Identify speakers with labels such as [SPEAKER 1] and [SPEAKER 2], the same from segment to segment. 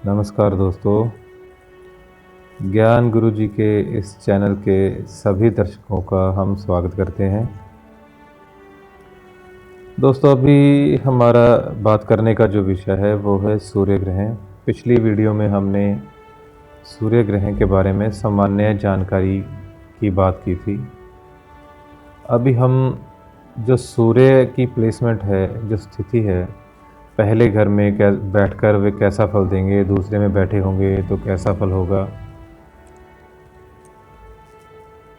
[SPEAKER 1] नमस्कार दोस्तों। ज्ञान गुरु जी के इस चैनल के सभी दर्शकों का हम स्वागत करते हैं। दोस्तों, अभी हमारा बात करने का जो विषय है वो है सूर्य ग्रहण। पिछली वीडियो में हमने सूर्य ग्रहण के बारे में सामान्य जानकारी की बात की थी। अभी हम जो सूर्य की प्लेसमेंट है, जो स्थिति है, पहले घर में बैठकर वे कैसा फल देंगे, दूसरे में बैठे होंगे तो कैसा फल होगा।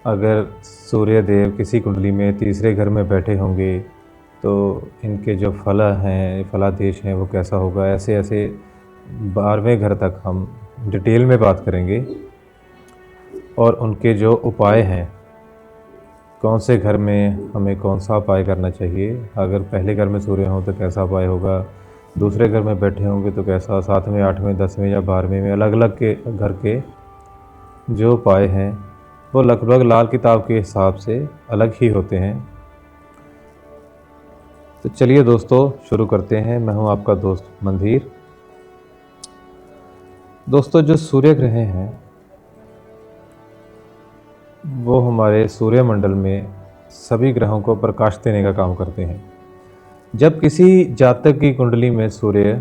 [SPEAKER 1] अगर सूर्य देव किसी कुंडली में तीसरे घर में बैठे होंगे तो इनके जो फल हैं, फलादेश हैं, वो कैसा होगा। ऐसे ऐसे 12वें घर तक हम डिटेल में बात करेंगे और उनके जो उपाय हैं, कौन से घर में हमें कौन सा उपाय करना चाहिए। अगर पहले घर में सूर्य हो तो कैसा उपाय होगा, दूसरे घर में बैठे होंगे तो कैसा, 7वें 8वें 10वें या 12वें में अलग अलग के घर के जो उपाय हैं वो लगभग लाल किताब के हिसाब से अलग ही होते हैं। तो चलिए दोस्तों शुरू करते हैं। मैं हूं आपका दोस्त मंदिर। दोस्तों, जो सूर्य ग्रह हैं वो हमारे सूर्यमंडल में सभी ग्रहों को प्रकाश देने का काम करते हैं। जब किसी जातक की कुंडली में सूर्य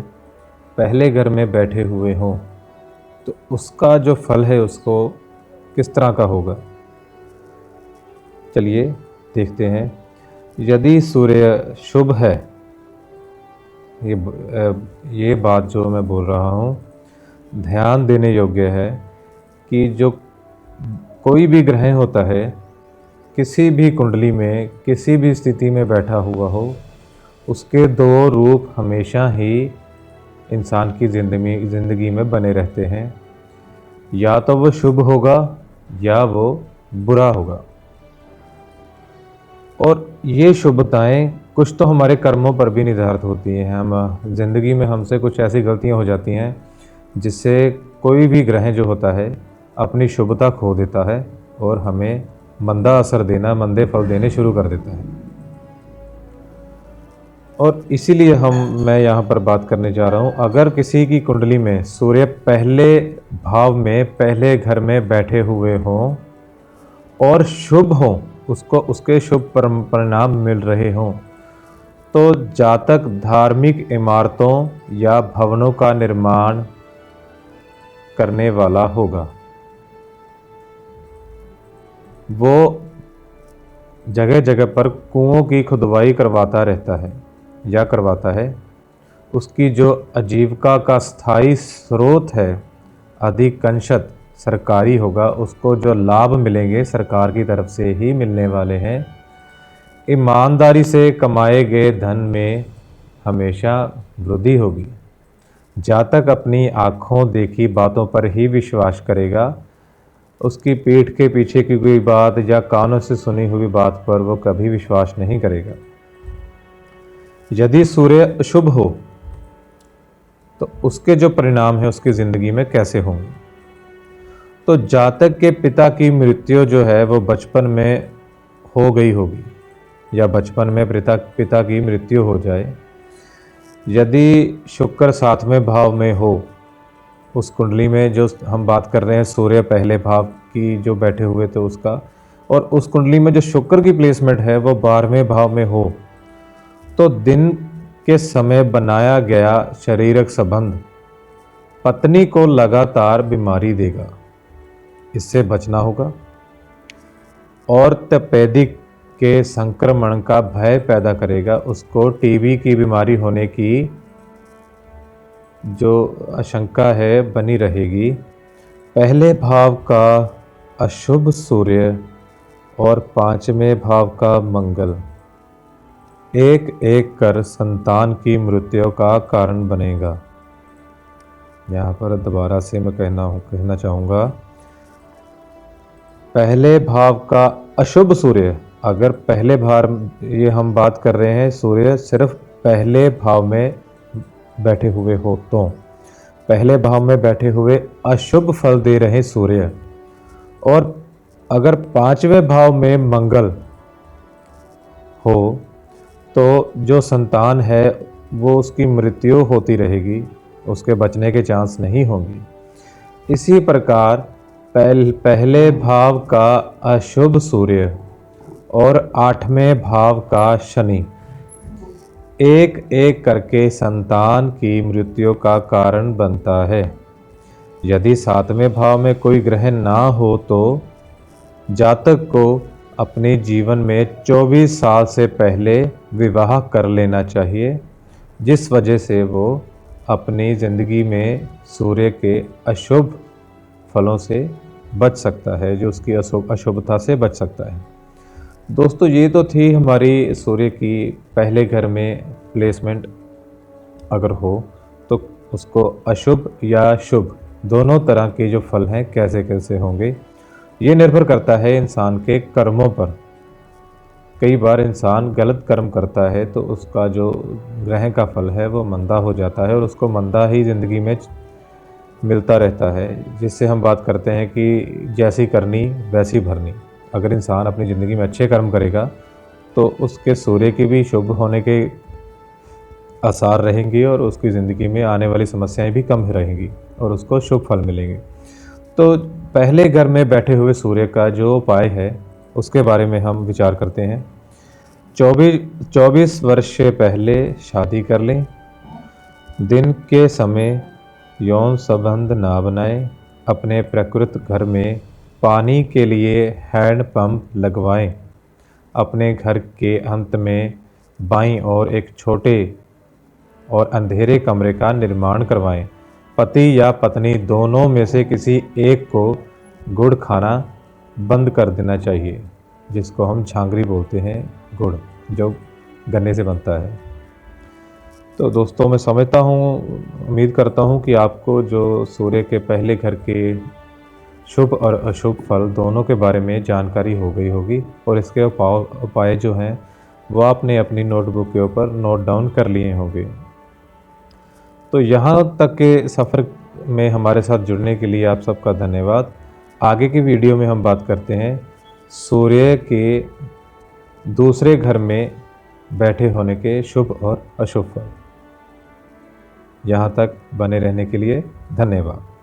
[SPEAKER 1] पहले घर में बैठे हुए हों तो उसका जो फल है उसको किस तरह का होगा, चलिए देखते हैं। यदि सूर्य शुभ है, ये बात जो मैं बोल रहा हूँ ध्यान देने योग्य है कि जो कोई भी ग्रह होता है किसी भी कुंडली में किसी भी स्थिति में बैठा हुआ हो, उसके दो रूप हमेशा ही इंसान की ज़िंदगी में बने रहते हैं। या तो वो शुभ होगा या वो बुरा होगा। और ये शुभताएं कुछ तो हमारे कर्मों पर भी निर्धारित होती हैं। हम ज़िंदगी में हमसे कुछ ऐसी गलतियां हो जाती हैं जिससे कोई भी ग्रह जो होता है अपनी शुभता खो देता है और हमें मंदा असर देना, मंदे फल देने शुरू कर देता है। और इसीलिए मैं यहाँ पर बात करने जा रहा हूँ, अगर किसी की कुंडली में सूर्य पहले भाव में पहले घर में बैठे हुए हों और शुभ हों, उसको उसके शुभ परिणाम मिल रहे हों, तो जातक धार्मिक इमारतों या भवनों का निर्माण करने वाला होगा। वो जगह जगह पर कुओं की खुदवाई करवाता रहता है या करवाता है। उसकी जो आजीविका का स्थायी स्रोत है अधिकांशत सरकारी होगा। उसको जो लाभ मिलेंगे सरकार की तरफ से ही मिलने वाले हैं। ईमानदारी से कमाए गए धन में हमेशा वृद्धि होगी। जातक अपनी आँखों देखी बातों पर ही विश्वास करेगा। उसकी पीठ के पीछे की कोई बात या कानों से सुनी हुई बात पर वो कभी विश्वास नहीं करेगा। यदि सूर्य अशुभ हो तो उसके जो परिणाम है उसकी ज़िंदगी में कैसे होंगे। तो जातक के पिता की मृत्यु जो है वो बचपन में हो गई होगी या बचपन में पिता की मृत्यु हो जाए। यदि शुक्र 7वें भाव में हो उस कुंडली में, जो हम बात कर रहे हैं सूर्य पहले भाव की जो बैठे हुए थे उसका, और उस कुंडली में जो शुक्र की प्लेसमेंट है वो 12वें भाव में हो, तो दिन के समय बनाया गया शारीरिक संबंध पत्नी को लगातार बीमारी देगा। इससे बचना होगा। और तपेदिक के संक्रमण का भय पैदा करेगा। उसको टीबी की बीमारी होने की जो आशंका है बनी रहेगी। पहले भाव का अशुभ सूर्य और 5वें भाव का मंगल एक एक कर संतान की मृत्यु का कारण बनेगा। यहाँ पर दोबारा से मैं कहना चाहूँगा, पहले भाव का अशुभ सूर्य, अगर पहले भाव ये हम बात कर रहे हैं सूर्य सिर्फ पहले भाव में बैठे हुए हो, तो पहले भाव में बैठे हुए अशुभ फल दे रहे सूर्य, और अगर 5वें भाव में मंगल हो तो जो संतान है वो उसकी मृत्यु होती रहेगी। उसके बचने के चांस नहीं होंगे। इसी प्रकार पहले भाव का अशुभ सूर्य और 8वें भाव का शनि एक एक करके संतान की मृत्यु का कारण बनता है। यदि 7वें भाव में कोई ग्रह ना हो तो जातक को अपने जीवन में 24 साल से पहले विवाह कर लेना चाहिए, जिस वजह से वो अपनी ज़िंदगी में सूर्य के अशुभ फलों से बच सकता है, जो उसकी अशुभता से बच सकता है। दोस्तों, ये तो थी हमारी सूर्य की पहले घर में प्लेसमेंट अगर हो तो उसको अशुभ या शुभ दोनों तरह के जो फल हैं कैसे कैसे होंगे। ये निर्भर करता है इंसान के कर्मों पर। कई बार इंसान गलत कर्म करता है तो उसका जो ग्रह का फल है वो मंदा हो जाता है और उसको मंदा ही ज़िंदगी में मिलता रहता है, जिससे हम बात करते हैं कि जैसी करनी वैसी भरनी। अगर इंसान अपनी ज़िंदगी में अच्छे कर्म करेगा तो उसके सूर्य के भी शुभ होने के आसार रहेंगे और उसकी ज़िंदगी में आने वाली समस्याएं भी कम ही रहेंगी और उसको शुभ फल मिलेंगे। तो पहले घर में बैठे हुए सूर्य का जो उपाय है उसके बारे में हम विचार करते हैं। 24 वर्ष से पहले शादी कर लें। दिन के समय यौन संबंध ना बनाएं। अपने प्रकृत घर में पानी के लिए हैंड पंप लगवाएं। अपने घर के अंत में बाईं ओर एक छोटे और अंधेरे कमरे का निर्माण करवाएं। पति या पत्नी दोनों में से किसी एक को गुड़ खाना बंद कर देना चाहिए, जिसको हम झांगरी बोलते हैं, गुड़ जो गन्ने से बनता है। तो दोस्तों, मैं समझता हूँ, उम्मीद करता हूँ कि आपको जो सूर्य के पहले घर के शुभ और अशुभ फल दोनों के बारे में जानकारी हो गई होगी और इसके उपाय जो हैं वो आपने अपनी नोटबुक के ऊपर नोट डाउन कर लिए होंगे। तो यहाँ तक के सफ़र में हमारे साथ जुड़ने के लिए आप सबका धन्यवाद। आगे की वीडियो में हम बात करते हैं सूर्य के दूसरे घर में बैठे होने के शुभ और अशुभ फल। यहाँ तक बने रहने के लिए धन्यवाद।